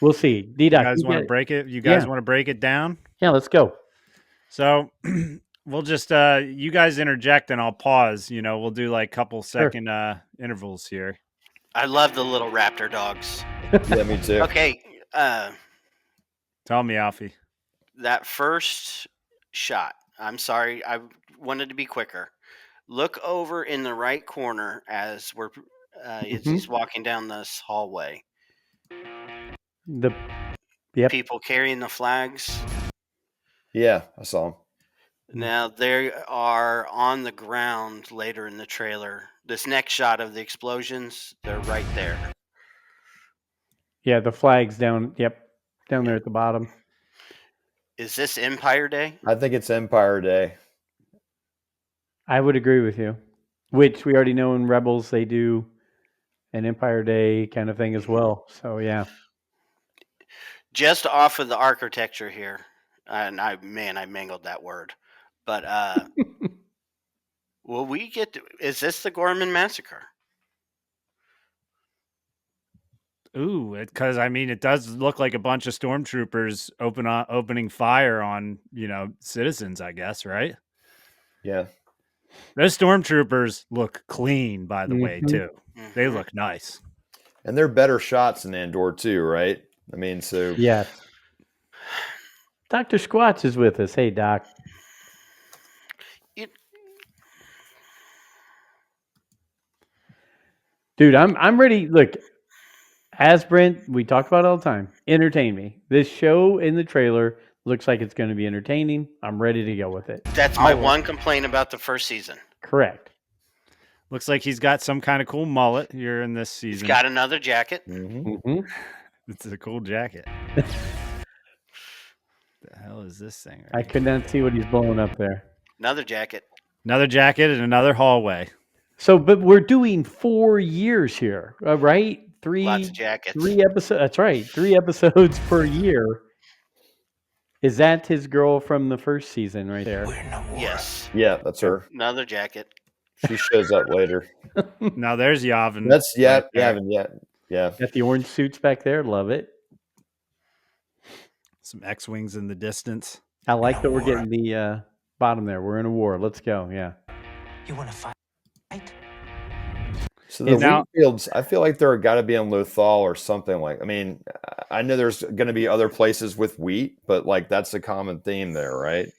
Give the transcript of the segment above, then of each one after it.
We'll see. D-Doc, You guys want to break it? You guys want to break it down? Yeah, let's go. So we'll just you guys interject and I'll pause. We'll do like couple second intervals here. I love the little raptor dogs. Yeah, me too. Okay, Tell me, Alfie. that first shot. I'm sorry, I wanted to be quicker. Look over in the right corner as he's walking down this hallway. People carrying the flags. Yeah, I saw them. Now they are on the ground later in the trailer. This next shot of the explosions, they're right there. Yeah, the flag's down. Yep, down there at the bottom. Is this Empire Day? I think it's Empire Day. I would agree with you. Which we already know in Rebels they do an Empire Day kind of thing as well. So yeah. Just off of the architecture here, and I mangled that word. But will we get is this the Gorman Massacre? Ooh, because it does look like a bunch of stormtroopers opening fire on citizens, I guess, right? Yeah, those stormtroopers look clean, by the way, too. They look nice, and they're better shots than Andor too, right? So yes. Dr. Squatch is with us. Hey, Doc. Dude, I'm ready. Look. As Brent, we talk about it all the time. Entertain me. This show in the trailer looks like it's going to be entertaining. I'm ready to go with it. That's my one complaint about the first season. Correct. Looks like he's got some kind of cool mullet here in this season. He's got another jacket. It's a cool jacket. The hell is this thing? I could not see what he's blowing up there. Another jacket. Another jacket and another hallway. So, but we're doing 4 years here, right? Lots of jackets. 3 episodes. That's right. 3 episodes per year. Is that his girl from the first season right there? Yes. Yeah, that's her. Another jacket. She shows up later. Now there's Yavin. That's Yavin. Yeah. Got the orange suits back there. Love it. Some X-wings in the distance. I like that we're getting the bottom there. We're in a war. Let's go. Yeah. You want to fight? So the wheat fields, I feel like they're got to be on Lothal or something like. I know there's going to be other places with wheat, but like that's a common theme there, right?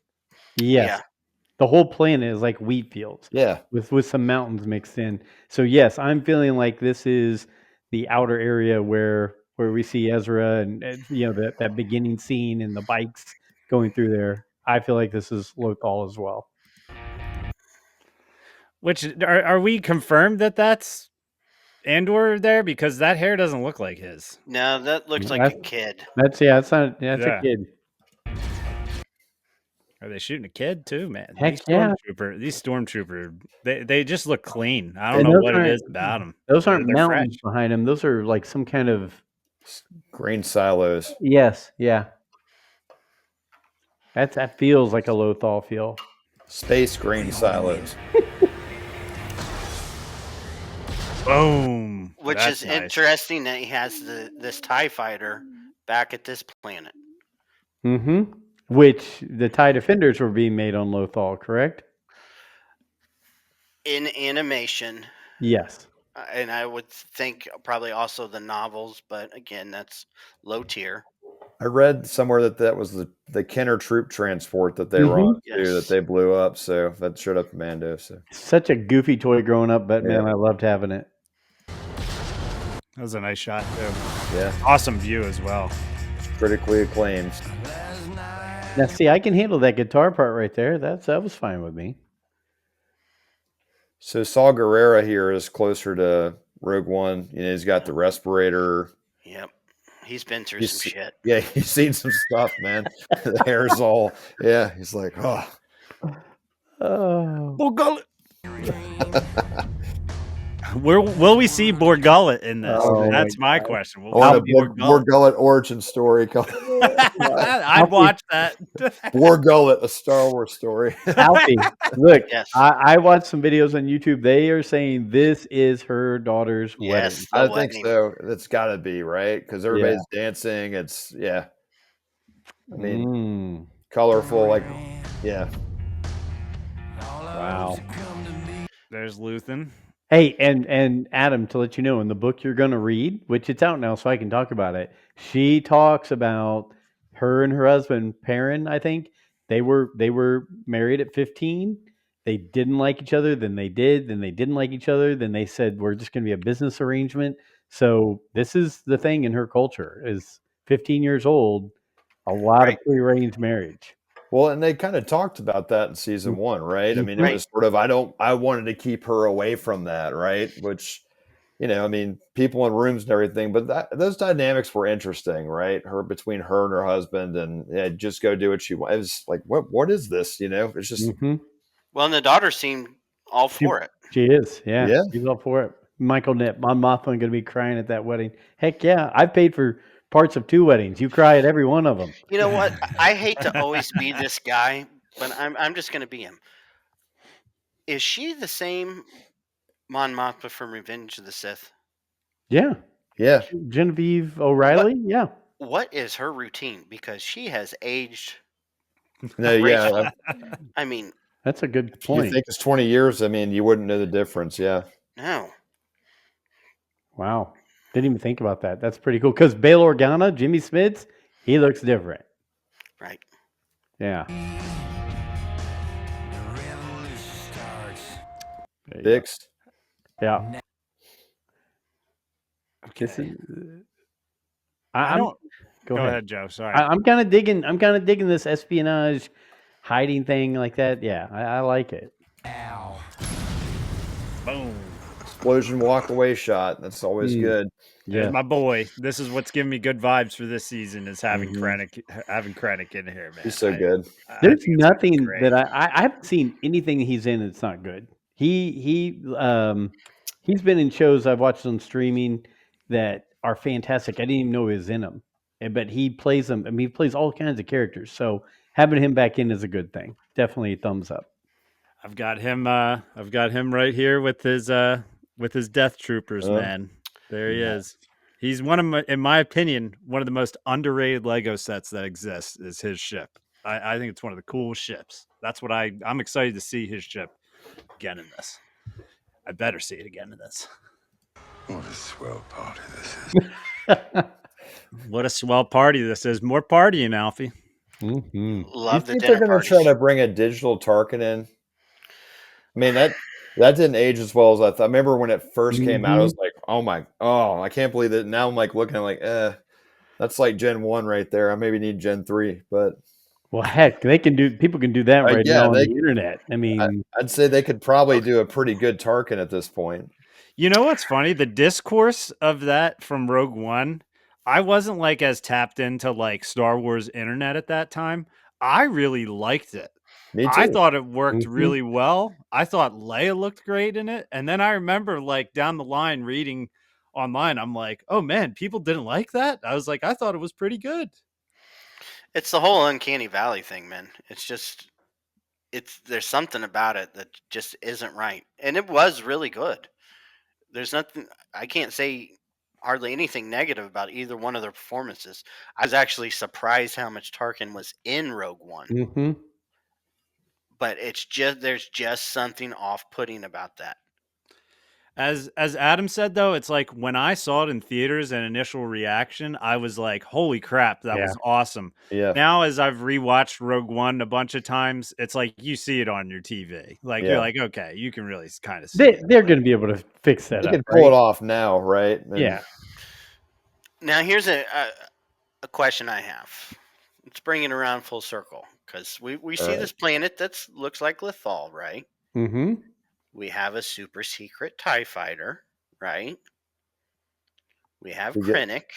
Yes. Yeah. The whole planet is like wheat fields. Yeah. With some mountains mixed in. So yes, I'm feeling like this is the outer area where we see Ezra and that beginning scene and the bikes going through there. I feel like this is Lothal as well. Which are we confirmed that that's Andor there? Because that hair doesn't look like his. No, that looks like a kid. That's a kid. Are they shooting a kid too, man? Heck These stormtrooper, they just look clean. I don't know what it is about them. Those aren't mountains behind them. Those are like some kind of grain silos. Yes, yeah. That feels like a Lothal feel. Space grain silos. Boom. Which is interesting that he has this TIE fighter back at this planet. Mm-hmm. Which the TIE Defenders were being made on Lothal, correct? In animation. Yes. And I would think probably also the novels, but again, that's low tier. I read somewhere that was the Kenner troop transport that they were on too, that they blew up. So that showed up in Mando. So such a goofy toy growing up, but man, I loved having it. That was a nice shot too. Yeah, awesome view as well. Critically acclaimed. Now, see, I can handle that guitar part right there. That was fine with me. So Saw Gerrera here is closer to Rogue One. He's got the respirator. Yep. He's been through some shit. Yeah, he's seen some stuff, man. The hair's all, he's like, Will we see Borgullet in this? Oh That's my my God. question. I Will want a we see Borgullet? Borgullet origin story. I'd watch that. Borgullet, a Star Wars story. Alfie, look, Yes. I watched some videos on YouTube. They are saying this is her daughter's wedding. Yes, the I think wedding. so. It's got to be right because Yeah. everybody's dancing. It's I mean, Mm, colorful. Like wow. There's Luthen. Hey, and Adam, to let you know, in the book you're going to read, which it's out now, so I can talk about it. She talks about her and her husband, Perrin. I think they were married at 15. They didn't like each other. Then they did. Then they didn't like each other. Then they said we're just going to be a business arrangement. So this is the thing in her culture: is 15 years old, a lot of Right. prearranged marriage. Well, and they kind of talked about that in season one, right? I mean, it Mhm. was sort of I wanted to keep her away from that, right? Which, I mean, people in rooms and everything, but those dynamics were interesting, right? Between her and her husband, and just go do what she wants. It was like, what is this? It's just Mhm. Well, and the daughter seemed all She for it. she is, yeah. yeah. She's all for it. Michael Nip, Mon Mothman gonna be crying at that wedding. Heck yeah, I've paid for parts of 2 weddings. You cry at every one of them. You know what? I hate to always be this guy, but I'm just going to be him. Is she the same Mon Mothma from Revenge of the Sith? Yeah, Yeah. Genevieve What O'Reilly. Yeah, what is her routine? Because she has aged No, yeah. gracefully. I mean, that's a good If you point. think it's 20 years, I mean, you wouldn't know the difference. Yeah. no. Wow, didn't even think about that. That's pretty cool. Because Bail Organa, Jimmy Smits, he looks different. Right. Yeah, there you go. Fixed. Yeah, this Okay. is. I I'm. don't. Go Go ahead. ahead, Joe. Sorry. I'm kind of digging. I'm kind of digging this espionage, hiding thing like that. Yeah, I like it. Boom. Explosion walk away shot. That's always Mm, good. There's yeah. my boy. This is what's giving me good vibes for this season is having Mhm. Krennic in here, man. He's so good. I There's think it's gonna be nothing that great. I haven't seen anything he's in that's not good. He's been in shows I've watched on streaming that are fantastic. I didn't even know he was in them, but he plays them. I mean, he plays all kinds of characters. So having him back in is a good thing. Definitely a thumbs up. I've got him. I've got him right here with his Death Troopers, Uh, man. There he Yeah. is. He's one of my, in my opinion, one of the most underrated Lego sets that exists. Is his ship. I think it's one of the coolest ships. That's what I'm excited to see his ship again in this. I better see it again in this. What a swell party this is. What a swell party this is. More partying, Alfie. Mhm. Do you Love the think they're dinner going to try parties. to bring a digital Tarkin in? I mean that didn't age as well as I thought. I remember when it first came out, I was Mhm. like, I can't believe that. Now I'm like looking at it like, that's like Gen 1 right there. I maybe need Gen 3, but Well, heck, people can do that right yeah, now on the internet. I I, mean, I'd say they could probably do a pretty good Tarkin at this point. You know what's funny? The discourse of that from Rogue One, I wasn't like as tapped into like Star Wars internet at that time. I really liked it. Me I too. thought it worked mhm. really well. I thought Leia looked great in it. And then I remember like down the line reading online, I'm like, oh man, people didn't like that. I was like, I thought it was pretty good. It's the whole uncanny valley thing, man. It's just there's something about it that just isn't right. And it was really good. There's nothing I can't say hardly anything negative about either one of their performances. I was actually surprised how much Tarkin was in Rogue One, Mhm. but it's just there's just something off-putting about that. As Adam said though, it's like when I saw it in theaters and initial reaction, I was like, "Holy crap, that Yeah. was awesome." Yeah. Now as I've rewatched Rogue One a bunch of times, it's like you see it on your TV. Like you're Yeah. like, "Okay, you can really kind of see it." They're Like, going to be able to fix that They up, could pull it right? off now, right? And Yeah. Now here's a question I have. Let's bring it around full circle because we all see right. this planet that looks like Lithal, right? Mhm. We have a super secret TIE fighter, right? We have We get Krennic,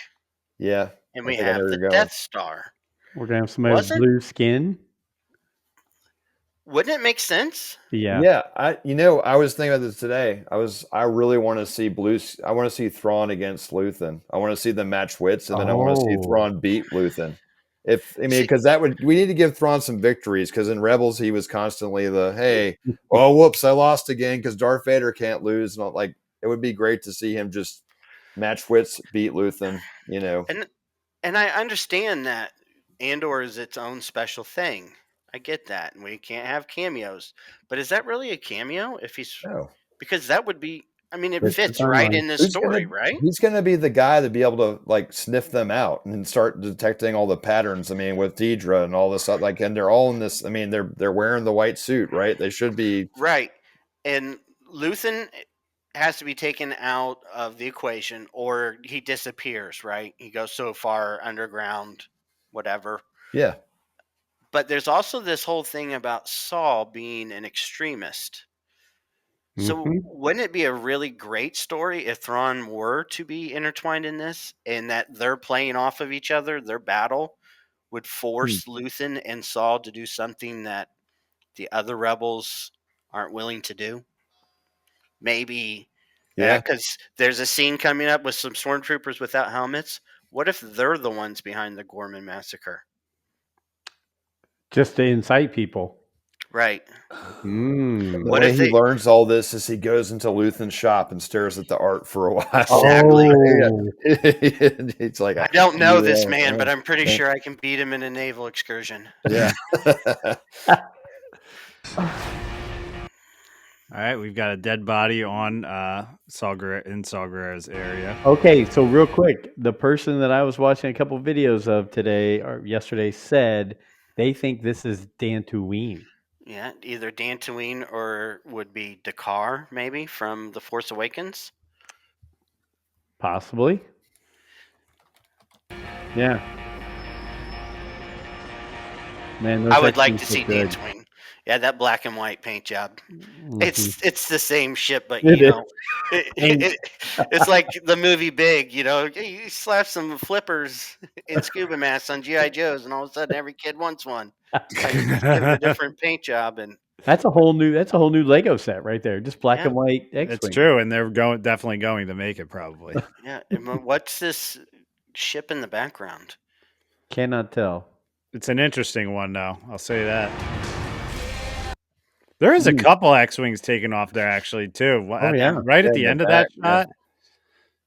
yeah. and I we think I know have where the you're going. Death Star. We're going to have somebody with Wasn't blue skin. Wouldn't it make sense? Yeah. I was thinking about this today. I really want to see I want to see Thrawn against Luthen. I want to see them match wits, and then I want to see Oh. Thrawn beat Luthen. See, Because we need to give Thrawn some victories. Because in Rebels, he was constantly hey, oh whoops, I lost again because Darth Vader can't lose, and like it would be great to see him just match wits, beat Luthen. and I understand that Andor is its own special thing. I get that, and we can't have cameos. But is that really a cameo? If he's No. because that would be. I mean, it It's the fits right timeline. in this story, right? He's gonna be the guy to be able to like sniff them out and start detecting all the patterns. I mean, with Deidre and all this stuff, like, and they're all in this. I mean, they're wearing the white suit, right? They should be. Right. And Luthen has to be taken out of the equation, or he disappears. Right? He goes so far underground, whatever. Yeah. But there's also this whole thing about Saul being an extremist. So Mhm. wouldn't it be a really great story if Thrawn were to be intertwined in this, and that they're playing off of each other? Their battle would force Luthen and Saul to do something that the other rebels aren't willing to do. Maybe, Yeah. because there's a scene coming up with some stormtroopers without helmets. What if they're the ones behind the Gorman massacre? Just to incite people. Right. Mm. The What way if he they learns all this is he goes into Luthen's shop and stares at the art for a while. exactly? Oh. It's like I don't know this yeah, man, but I'm pretty yeah, sure I can beat him in a naval excursion. yeah. All right, we've got a dead body on Saul Guerrero's area. Okay, so real quick, the person that I was watching a couple videos of today or yesterday said they think this is Dantooine. Yeah, either Dantooine or would be Dakar, maybe from The Force Awakens. Possibly. Yeah. Man, those I would like X-Wings to look see good. Dantooine. Yeah, that black and white paint job. Mhm. It's the same shit, but It you is. know, it's like the movie Big. You know, you slap some flippers in scuba masks on GI Joes, and all of a sudden every kid wants one. You just give it a different paint job, and That's a whole new Lego set right there. Just black yeah, and white It's X-Wing. true, and they're definitely going to make it probably. yeah. And what's this ship in the background? Cannot tell. It's an interesting one, though. I'll say that. There is a Mm. couple X-wings taken off there, actually, too. Oh yeah. Right at Yeah, the in the end of that back, yeah. shot.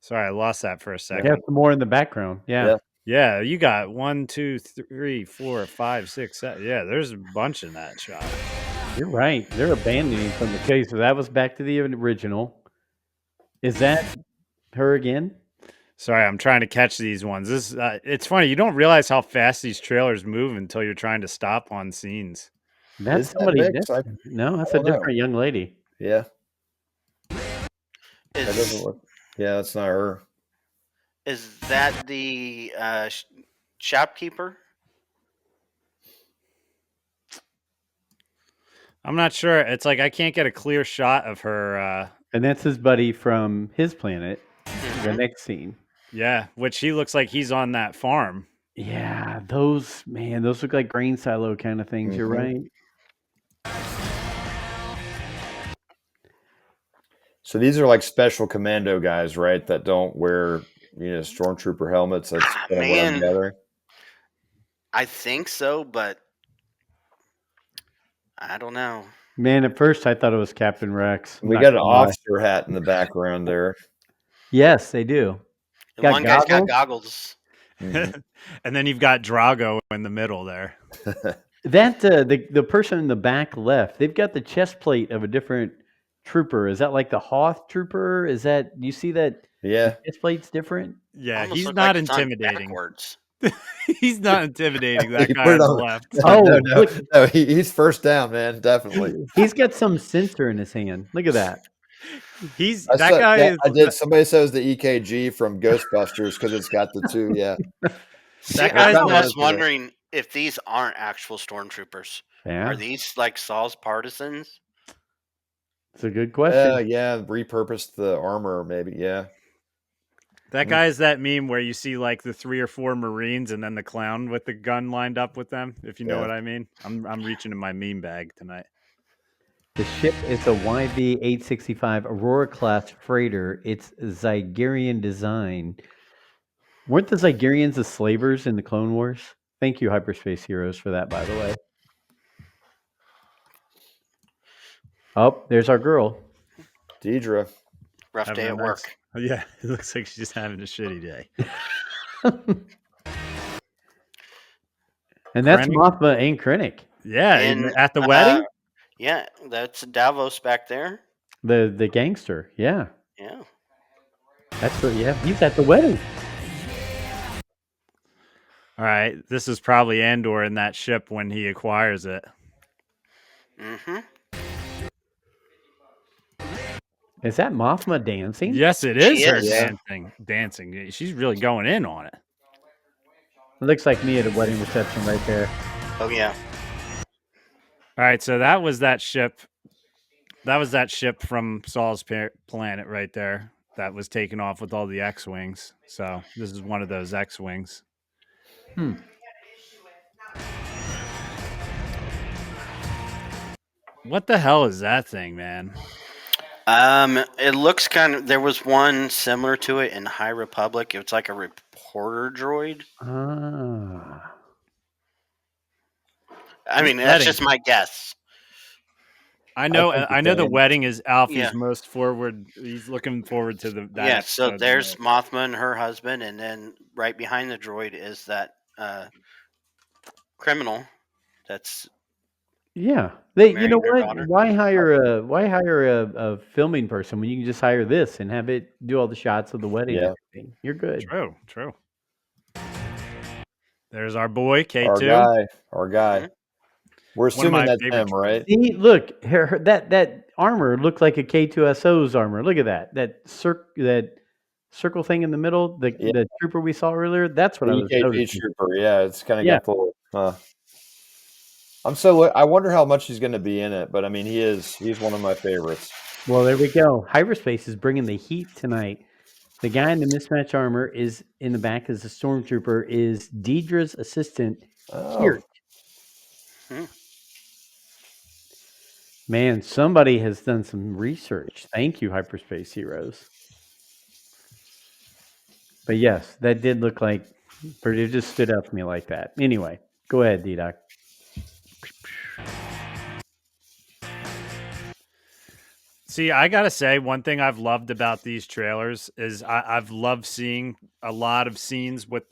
Sorry, I lost that for a Yeah, second. some more in the background. Yeah. Yeah, you got 1, 2, 3, 4, 5, 6, 7. Yeah, there's a bunch in that shot. You're right. They're abandoning from the case. So that was back to the original. Is that her again? Sorry, I'm trying to catch these ones. This it's funny. You don't realize how fast these trailers move until you're trying to stop on scenes. That's Is that somebody. Vix? That's a don't know. different young lady. Yeah. That doesn't Is look. Yeah, that's not her. is that the shopkeeper? I'm not sure. It's like I can't get a clear shot of her. And that's his buddy from his planet. The Mhm. next scene. Yeah, which he looks like he's on that farm. Yeah, those look like grain silo kind of things. You're Mhm. right. So these are like special commando guys, right? That don't wear stormtrooper helmets. That's Ah, put them around man, together. I think so, but I don't know. Man, at first I thought it was Captain Rex. We Not got an gonna lie. officer hat in the background there. Yes, they do. And Got one guy's got goggles? goggles. Mhm. And then you've got Drago in the middle there. That the person in the back left, they've got the chest plate of a different trooper. Is that like the Hoth trooper? Is that you see that Yeah. the chest plate's different? Yeah, Almost he's look not like it's on intimidating. backwards. He's not intimidating, that He guy put on it the on- left. Oh, no, look, no, he's first down, man. Definitely. he's got some sensor in his hand. Look at that. He's I that saw, guy that, is I did. Somebody says the EKG from Ghostbusters because it's got the two. Yeah. See, That I'm guy's kinda not almost wondering if these aren't actual stormtroopers. Yeah, Are these like Saul's partisans? it's a good question. Yeah. Repurposed the armor, maybe. Yeah. That guy is that meme where you see like the 3 or 4 Marines and then the clown with the gun lined up with them, if you know Yeah. what I mean. I'm reaching in my meme bag tonight. The ship is a YV-865 Aurora-class freighter. It's Zygerian design. Weren't the Zygerians the slavers in the Clone Wars? Thank you, Hyperspace Heroes, for that, by the way. Oh, there's our girl. Deidre. Rough Having day a at nice- work. Yeah, it looks like she's just having a shitty day. And that's Krennic? Mothma and Krennic, Yeah, And at the wedding? yeah, that's Davos back there. the gangster. Yeah, Yeah. that's what. Yeah, he's at the wedding. All right, this is probably Andor in that ship when he acquires it. Mm-hmm. Is that Mothma dancing? Yes, it She is her is. Yeah. dancing. She's really going in on it. It looks like me at a wedding reception right there. Oh yeah. All right, so that was that ship. That was that ship from Saul's planet right there that was taken off with all the X-wings. So this is one of those X-wings. Hmm. What the hell is that thing, man? It looks kind of. There was one similar to it in High Republic. It's like a reporter droid. Ah. I mean, that's Wedding. just my guess. I know. think the I know the same. wedding is Alfie's Yeah. most forward. He's looking forward to that. Yeah. So episode there's the most. Mothma and her husband, and then right behind the droid is that criminal. That's Yeah. You marrying know their what? daughter. Why hire a filming person when you can just hire this and have it do all the shots of the wedding and Yeah. everything? You're good. True. There's our boy Our K2. guy. Mhm. We're One of assuming my that's favorite him, right? See, look, that armor looked like a K2SO's armor. Look at that. That circle thing in the middle, Yeah. the trooper we saw earlier. That's what The I was EKG noticing. trooper. Yeah, it's kind of Yeah. got the little. I wonder how much he's going to be in it, but I mean, he's one of my favorites. Well, there we go. Hyperspace is bringing the heat tonight. The guy in the mismatch armor is in the back as a stormtrooper is Deidre's assistant, Oh, Kirt. Hmm. Man, somebody has done some research. Thank you, Hyperspace Heroes. But yes, that did look like, but it just stood out to me like that. Anyway, go ahead, D-Doc. See, I gotta say, one thing I've loved about these trailers is I've loved seeing a lot of scenes with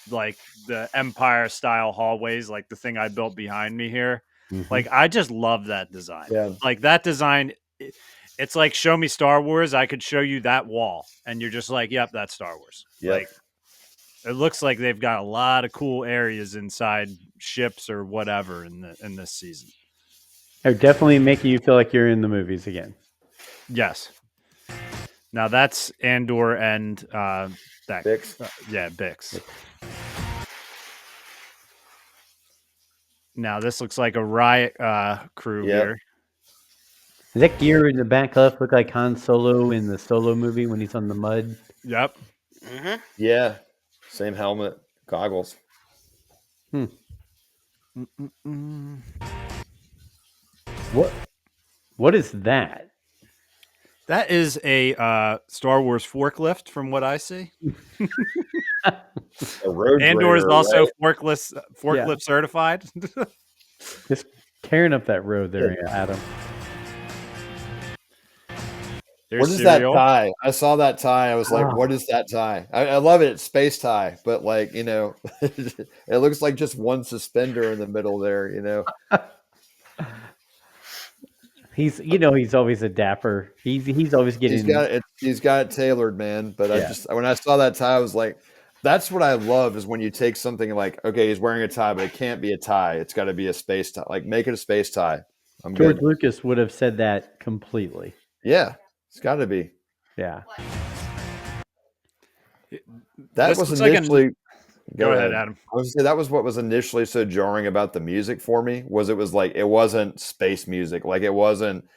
like the Empire style hallways, like the thing I built behind me here. Like I just love that design. Yeah. Like that design, it's like show me Star Wars. I could show you that wall, and you're just like, yep, that's Star Wars. Yep. Like it looks like they've got a lot of cool areas inside ships or whatever in this season. They're definitely making you feel like you're in the movies again. Yes. Now that's Andor and that Bix. Bix. Now this looks like a riot crew Yep. here. Does that gear in the back left look like Han Solo in the Solo movie when he's on the mud? Yep. Mm-hmm. Yeah. Same helmet, goggles. What is that? That is a Star Wars forklift, from what I see. A road Andor is grader, also right? forklift certified. Just tearing up that road there, Adam. There's What is that cereal. tie? I saw that tie. I was like, Ah. what is that tie? I love it. It's space tie, but like, you know, it looks like just one suspender in the middle there, you know. He's always a dapper. He's always getting. He's got it tailored, man. But Yeah. when I saw that tie, I was like, that's what I love is when you take something like, okay, he's wearing a tie, but it can't be a tie. It's got to be a space tie. Like, make it a space tie. I'm George good. Lucas would have said that completely. Yeah, it's got to be. Yeah. That This was looks like initially. Go ahead, Adam. I was gonna say that was what was initially so jarring about the music for me. Was it was like it wasn't space music, like it wasn't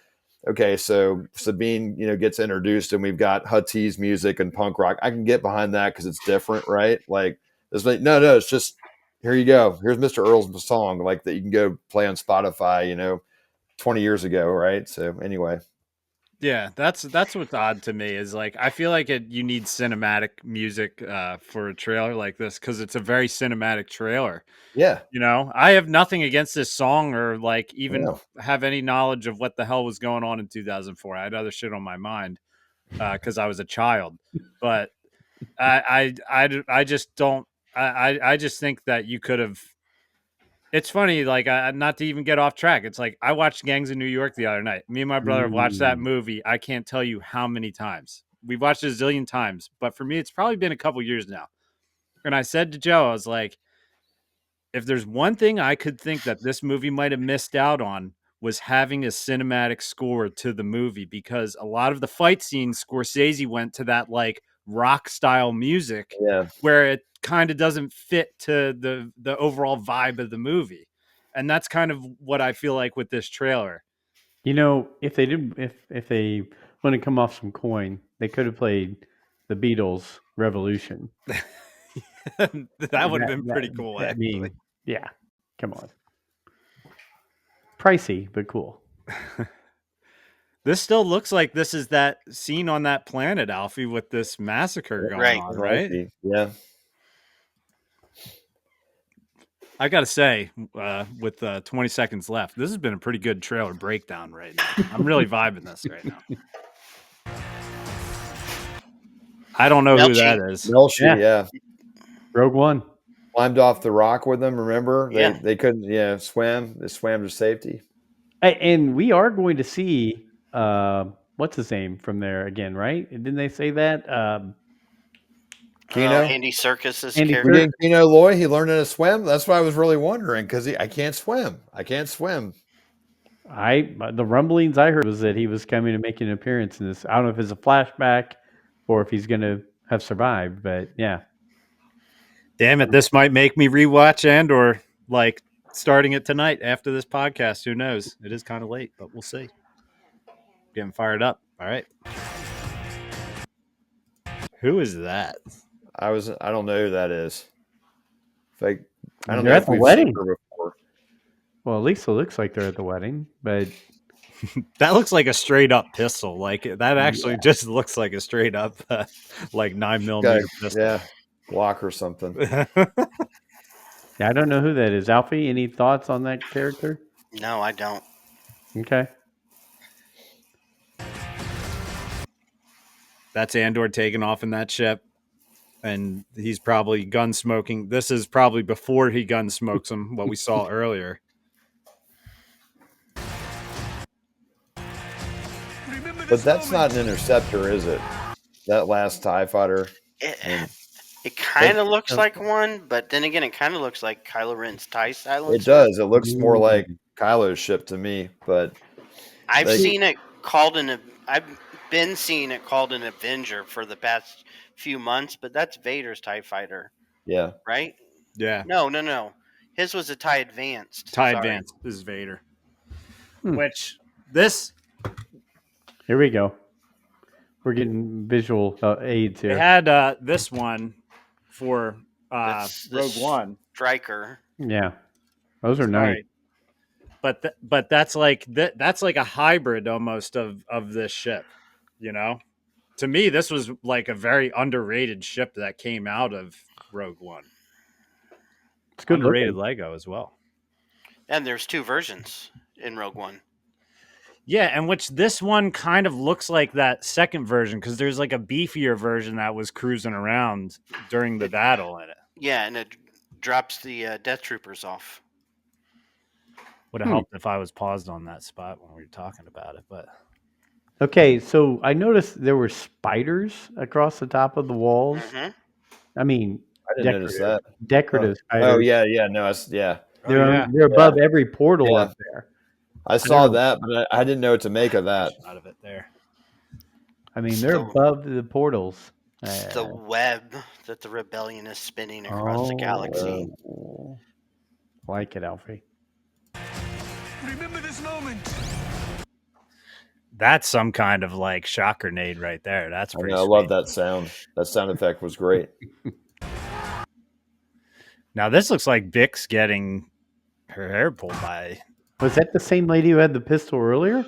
okay, so Sabine, gets introduced, and we've got Huttese music and punk rock. I can get behind that because it's different, right? Like, no, it's just here you go. Here's Mr. Earl's song, like that you can go play on Spotify, 20 years ago, right? So anyway, Yeah, that's what's odd to me is like I feel like you need cinematic music for a trailer like this because it's a very cinematic trailer. yeah, I have nothing against this song or like even no, have any knowledge of what the hell was going on in 2004. I had other shit on my mind because I was a child, but I just don't. I just think that you could have. It's funny, like not to even get off track. It's like I watched Gangs of New York the other night. Me and my brother have watched that movie. I can't tell you how many times. We've watched it a zillion times, but for me, it's probably been a couple years now. And I said to Joe, I was like, if there's one thing I could think that this movie might have missed out on was having a cinematic score to the movie because a lot of the fight scenes Scorsese went to that like rock style music yeah. where it kind of doesn't fit to the overall vibe of the movie. And that's kind of what I feel like with this trailer. If they did, if they want to come off some coin, they could have played the Beatles' Revolution. That would have been pretty cool, I actually. mean, yeah, come on. Pricey, but cool. This still looks like this is that scene on that planet, Alfie, with this massacre going on, right? Yeah. I gotta say, with 20 seconds left, this has been a pretty good trailer breakdown right now. I'm really vibing this right now. I don't know who that is. Melshi, yeah. Rogue One. Climbed off the rock with them, remember? Yeah. They couldn't, swim. They swam to safety. And we are going to see what's his name from there again, right? Didn't they say that? Kino? Andy Serkis's Andy character. We're getting Kino Loy. He learned how to swim. That's why I was really wondering because I can't swim. I can't swim. The rumblings I heard was that he was coming to make an appearance in this. I don't know if it's a flashback or if he's going to have survived, but yeah. Damn it, this might make me rewatch Andor, like starting it tonight after this podcast. Who knows? It is kind of late, but we'll see. Getting fired up. All right. Who is that? I don't know who that is. I don't They're know at if the we've wedding. seen her before. Well, at least it looks like they're at the wedding, but That looks like a straight up pistol. Like that actually just looks like a straight up like 9mm pistol. Yeah, Glock or something. I don't know who that is. Alfie, any thoughts on that character? No, I don't. Okay. That's Andor taking off in that ship. And he's probably gun smoking. This is probably before he gun smokes him, what we saw earlier. But that's not an interceptor, is it? That last TIE fighter. It kind of looks like one, but then again, it kind of looks like Kylo Ren's TIE silencer. It does. It looks more like Kylo's ship to me, but I've been seeing it called an Avenger for the past few months, but that's Vader's TIE fighter. Yeah. Right? Yeah. No. His was a TIE Advanced. TIE Advanced. This is Vader. Which this. Here we go. We're getting visual aids here. They had this one for Rogue One. Striker. Yeah, those are nice. But that's like a hybrid almost of this ship. To me, this was like a very underrated ship that came out of Rogue One. It's good underrated looking. Lego as well. And there's two versions in Rogue One. Yeah, and which this one kind of looks like that second version because there's like a beefier version that was cruising around during the battle in it. Yeah, and it drops the Death Troopers off. Would have helped if I was paused on that spot when we were talking about it, but okay. So I noticed there were spiders across the top of the walls. Mm-hmm. I mean, I didn't notice that. Decorative spiders. Oh yeah, no, They're above every portal up there. I saw that, but I didn't know what to make of that. Out of it there. I mean, they're above the portals. It's the web that the rebellion is spinning across the galaxy. Like it, Alfie. Remember this moment. That's some kind of like shock grenade right there. That's I pretty know, I sweet. love that sound. That sound effect was great. Now this looks like Bix getting her hair pulled by. Was that the same lady who had the pistol earlier?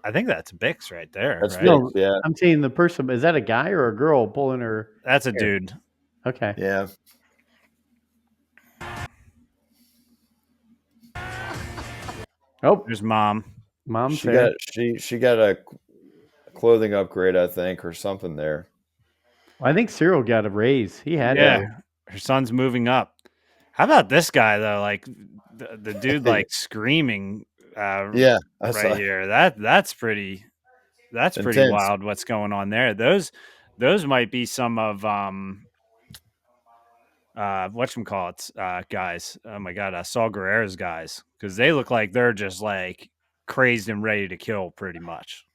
I think that's Bix right there, That's right? big, No, yeah, I'm saying the person. Is that a guy or a girl pulling her That's a hair? dude. Okay. yeah. Oh, There's mom. mom's She there. got she got a clothing upgrade, I think, or something there. I think Cyril got a raise. He had Yeah, to. her son's moving up. How about this guy though? Like the dude like screaming Yeah, I right saw here. That's pretty. That's pretty intense. wild. What's going on there? Those might be some of whatchamacallits guys. Oh my god, Saul Guerrero's guys, because they look like they're just like crazed and ready to kill pretty much.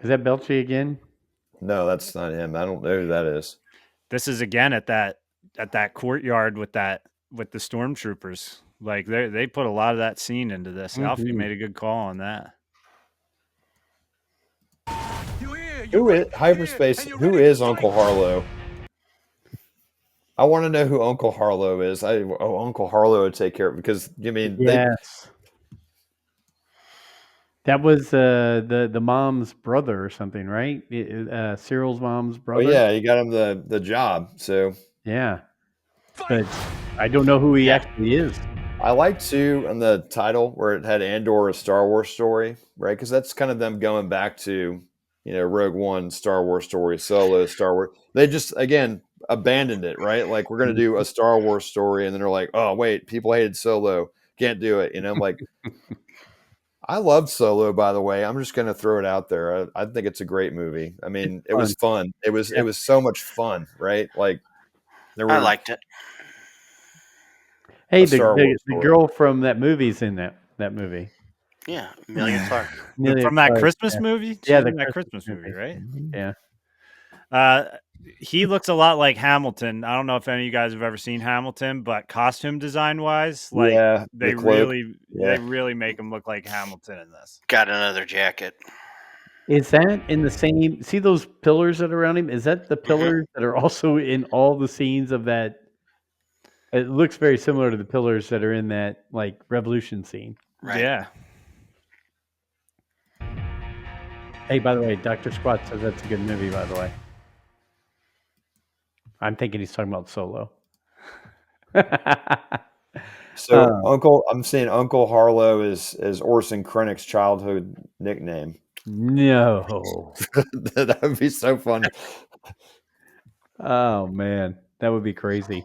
Is that Belchi again? No, that's not him. I don't know who that is. This is again at that courtyard with the stormtroopers. Like they put a lot of that scene into this. Alfie Mhm. made a good call on that. Who is hyperspace? Who is Uncle Harlow? I want to know who Uncle Harlow is. Uncle Harlow would take care of because I mean they. Yes. That was the mom's brother or something, right? Cyril's mom's Oh brother. yeah, you got him the job. So Yeah, but I don't know who he Yeah. actually is. I like too on the title where it had Andor, a Star Wars story, right? Because that's kind of them going back to Rogue One, Star Wars story, Solo, Star Wars. They just again abandoned it, right? Like we're gonna do a Star Wars story, and then they're like, oh wait, people hated Solo, can't do it. I'm like, I loved Solo, by the way. I'm just gonna throw it out there. I think it's a great movie. I It's mean, it fun. was fun. It Yeah. was so much fun, right? Like there I were liked it. Hey, a Star Wars the story. girl from that movie's in that movie. Yeah, Amelia Clark. Amelia From that Clarke, Christmas yeah. movie? Yeah, She's the in that Christmas Christmas movie, movie. right? Yeah. He looks a lot like Hamilton. I don't know if any of you guys have ever seen Hamilton, but costume design wise, like Yeah, the cloak. they Yeah. really make him look like Hamilton in this. Got another jacket. Is that in the same? See those pillars that are around him? Is that the pillars that are also in all the scenes of that? It looks very similar to the pillars that are in that like revolution scene. Right. Yeah. Hey, by the way, Dr. Squat says that's a good movie, by the way. I'm thinking he's talking about Solo. So I'm seeing Uncle Harlow is Orson Krennic's childhood nickname. No. That would be so funny. Oh man, that would be crazy.